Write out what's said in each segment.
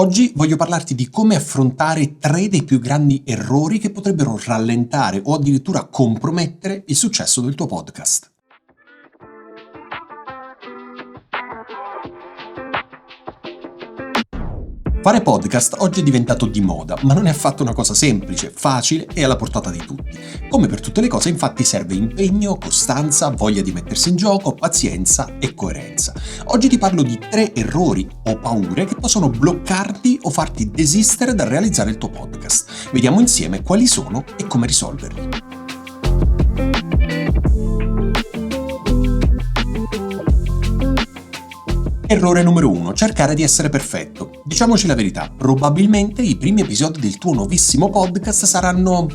Oggi voglio parlarti di come affrontare 3 dei più grandi errori che potrebbero rallentare o addirittura compromettere il successo del tuo podcast. Fare podcast oggi è diventato di moda, ma non è affatto una cosa semplice, facile e alla portata di tutti. Come per tutte le cose, infatti, serve impegno, costanza, voglia di mettersi in gioco, pazienza e coerenza. Oggi ti parlo di 3 errori o paure che possono bloccarti o farti desistere dal realizzare il tuo podcast. Vediamo insieme quali sono e come risolverli. Errore numero 1. Cercare di essere perfetto. Diciamoci la verità, probabilmente i primi episodi del tuo nuovissimo podcast saranno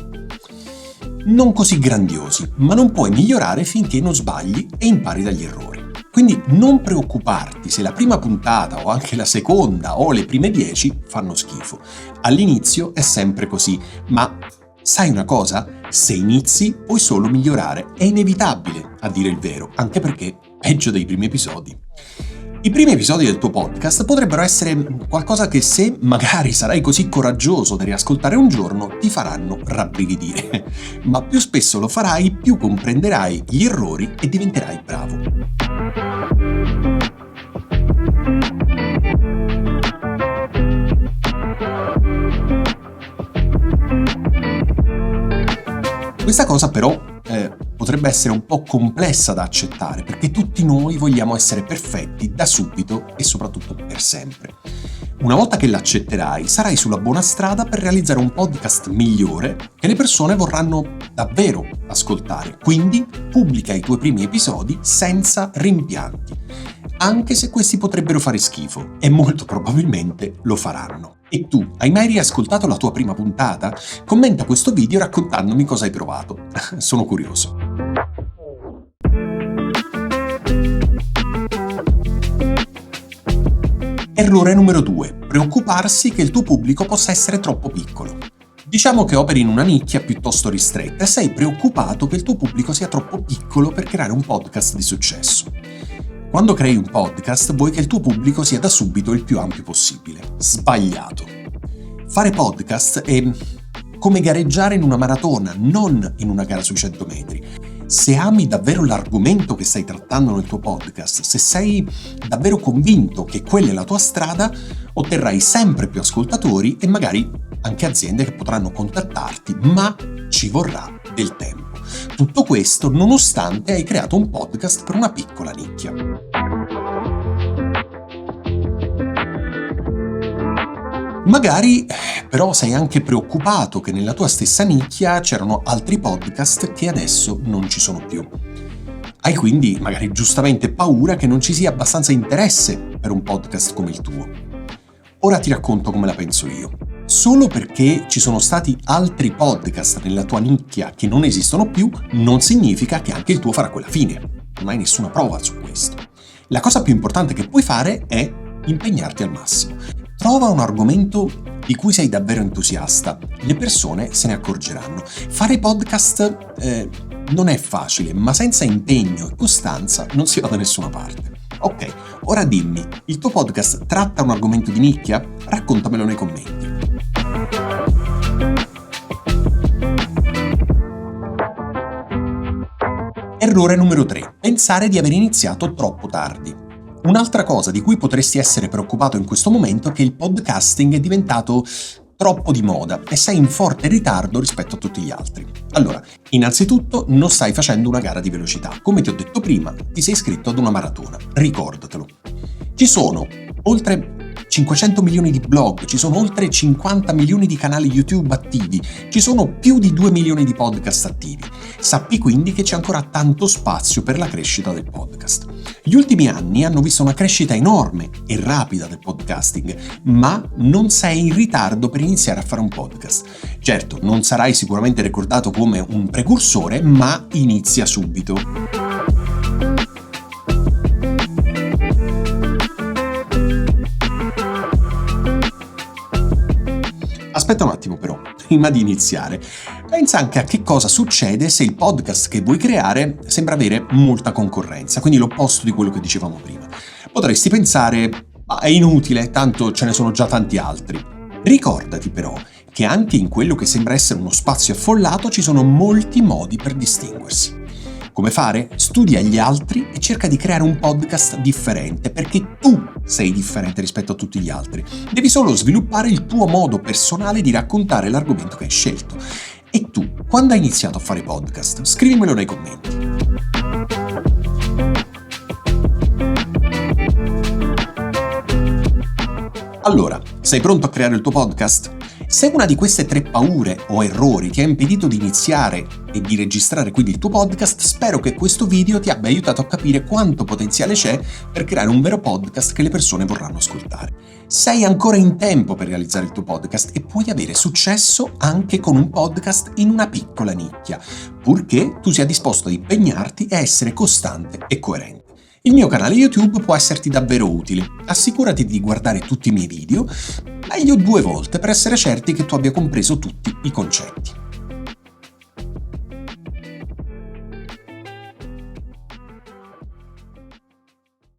non così grandiosi, ma non puoi migliorare finché non sbagli e impari dagli errori. Quindi non preoccuparti se la prima puntata o anche la seconda o le prime 10 fanno schifo. All'inizio è sempre così, ma sai una cosa? Se inizi puoi solo migliorare, è inevitabile, a dire il vero, anche perché peggio dei primi episodi. I primi episodi del tuo podcast potrebbero essere qualcosa che, se magari sarai così coraggioso da riascoltare un giorno, ti faranno rabbrividire. Ma più spesso lo farai, più comprenderai gli errori e diventerai bravo. Questa cosa però potrebbe essere un po' complessa da accettare, perché tutti noi vogliamo essere perfetti da subito e soprattutto per sempre. Una volta che l'accetterai, sarai sulla buona strada per realizzare un podcast migliore che le persone vorranno davvero ascoltare. Quindi pubblica i tuoi primi episodi senza rimpianti, anche se questi potrebbero fare schifo, e molto probabilmente lo faranno. E tu, hai mai riascoltato la tua prima puntata? Commenta questo video raccontandomi cosa hai provato. Sono curioso. Errore numero 2. Preoccuparsi che il tuo pubblico possa essere troppo piccolo. Diciamo che operi in una nicchia piuttosto ristretta e sei preoccupato che il tuo pubblico sia troppo piccolo per creare un podcast di successo. Quando crei un podcast vuoi che il tuo pubblico sia da subito il più ampio possibile. Sbagliato. Fare podcast è come gareggiare in una maratona, non in una gara sui 100 metri. Se ami davvero l'argomento che stai trattando nel tuo podcast, se sei davvero convinto che quella è la tua strada, otterrai sempre più ascoltatori e magari anche aziende che potranno contattarti, ma ci vorrà del tempo. Tutto questo nonostante hai creato un podcast per una piccola nicchia. Magari però sei anche preoccupato che nella tua stessa nicchia c'erano altri podcast che adesso non ci sono più. Hai quindi magari giustamente paura che non ci sia abbastanza interesse per un podcast come il tuo. Ora ti racconto come la penso io. Solo perché ci sono stati altri podcast nella tua nicchia che non esistono più, non significa che anche il tuo farà quella fine. Non hai nessuna prova su questo. La cosa più importante che puoi fare è impegnarti al massimo. Trova un argomento di cui sei davvero entusiasta. Le persone se ne accorgeranno. Fare podcast non è facile, ma senza impegno e costanza non si va da nessuna parte. Ok, ora dimmi, il tuo podcast tratta un argomento di nicchia? Raccontamelo nei commenti. Errore numero 3. Pensare di aver iniziato troppo tardi. Un'altra cosa di cui potresti essere preoccupato in questo momento è che il podcasting è diventato troppo di moda e sei in forte ritardo rispetto a tutti gli altri. Allora, innanzitutto non stai facendo una gara di velocità. Come ti ho detto prima, ti sei iscritto ad una maratona. Ricordatelo. Ci sono oltre 500 milioni di blog, ci sono oltre 50 milioni di canali YouTube attivi, ci sono più di 2 milioni di podcast attivi. Sappi quindi che c'è ancora tanto spazio per la crescita del podcast. Gli ultimi anni hanno visto una crescita enorme e rapida del podcasting, ma non sei in ritardo per iniziare a fare un podcast. Certo, non sarai sicuramente ricordato come un precursore, ma inizia subito. Aspetta un attimo però, prima di iniziare, pensa anche a che cosa succede se il podcast che vuoi creare sembra avere molta concorrenza, quindi l'opposto di quello che dicevamo prima. Potresti pensare, Ma è inutile, tanto ce ne sono già tanti altri. Ricordati però che anche in quello che sembra essere uno spazio affollato ci sono molti modi per distinguersi. Come fare? Studia gli altri e cerca di creare un podcast differente, perché tu sei differente rispetto a tutti gli altri. Devi solo sviluppare il tuo modo personale di raccontare l'argomento che hai scelto. E tu, quando hai iniziato a fare podcast? Scrivimelo nei commenti. Allora, sei pronto a creare il tuo podcast? Se una di queste 3 paure o errori ti ha impedito di iniziare e di registrare quindi il tuo podcast, spero che questo video ti abbia aiutato a capire quanto potenziale c'è per creare un vero podcast che le persone vorranno ascoltare. Sei ancora in tempo per realizzare il tuo podcast e puoi avere successo anche con un podcast in una piccola nicchia, purché tu sia disposto ad impegnarti e a essere costante e coerente. Il mio canale YouTube può esserti davvero utile. Assicurati di guardare tutti i miei video, meglio 2 volte per essere certi che tu abbia compreso tutti i concetti.